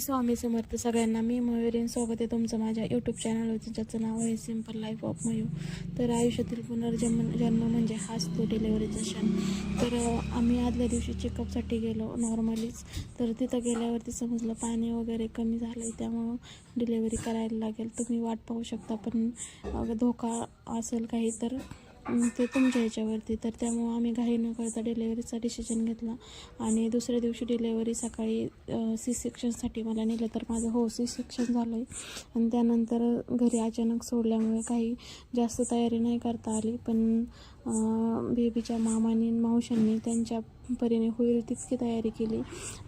स्वामी समर्थ सगळ्यांना. मी मयुरीन, स्वागत आहे तुमचं माझ्या यूट्यूब चॅनलवरती, ज्याचं नाव आहे सिम्पल लाईफ ऑफ मयू. तर आयुष्यातील जन्म म्हणजे हाच तो डिलेवरीचा क्षण. तर आम्ही आदल्या दिवशी चेकअपसाठी गेलो नॉर्मलीच. तर तिथं गेल्यावरती समजलं पाणी वगैरे कमी झालं आहे, त्यामुळं डिलेवरी करायला लागेल. तुम्ही वाट पाहू शकता, पण धोका असेल काही तर ते तुमच्या ह्याच्यावरती. तर त्यामुळं आम्ही घाई न करता डिलेवरीचा डिसिजन घेतला. आणि दुसऱ्या दिवशी डिलेवरी सकाळी सी सेक्शनसाठी मला नेलं. तर माझं सी सेक्शन झालं आहे. आणि त्यानंतर घरी अचानक सोडल्यामुळे काही जास्त तयारी नाही करता आली. पण बेबीच्या मामानी मावशांनी त्यांच्या परीने होईल तितकी तयारी केली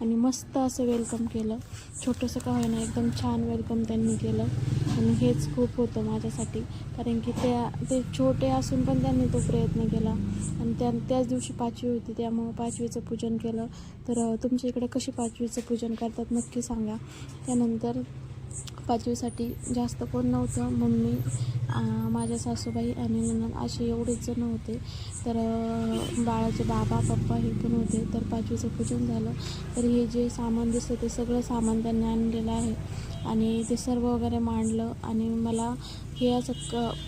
आणि मस्त असं वेलकम केलं. छोटंसं का होईना एकदम छान वेलकम त्यांनी केलं. आणि हेच खूप होतं माझ्यासाठी, कारण की ते छोटे असून पण त्यांनी तो प्रयत्न केला. आणि त्याच दिवशी 5वी होती, त्यामुळं 5वीचं पूजन केलं. तर तुमच्या इकडे कशी 5वीचं पूजन करतात नक्की सांगा. त्यानंतर 5वीसाठी जास्त कोण नव्हतं, मम्मी, माझ्या सासूबाई आणि नणंद असे एवढेच जण होते. तर बाळाचे बाबा पप्पा हे पण होते. तर 5वीचं पूजन झालं. तर हे जे सामान दिसतं ते सगळं सामान त्यांनी आणलेलं आहे आणि ते सर्व वगैरे मांडलं. आणि मला हे असं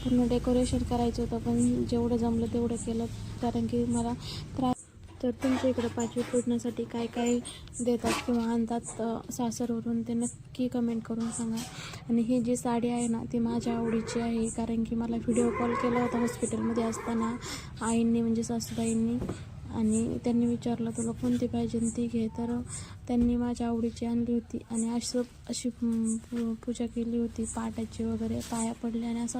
पूर्ण डेकोरेशन करायचं होतं, पण जेवढं जमलं तेवढं केलं, कारण की मला त्रास. तर तुमच्या इकडं 5वी पूजनासाठी काय काय देतात किंवा आणतात सासरवरून, ते नक्की कमेंट करून सांगा. आणि ही जी साडी आहे ना, ती माझ्या आवडीची आहे, कारण की मला व्हिडिओ कॉल केला होता हॉस्पिटलमध्ये असताना आईंनी, म्हणजे सासूबाईंनी. आणि त्यांनी विचारलं तुला कोणती पाहिजे ती घे. तर त्यांनी माझ्या आवडीची आणली होती. आणि अशी पूजा केली होती पाटाची वगैरे, पाया पडले आणि असं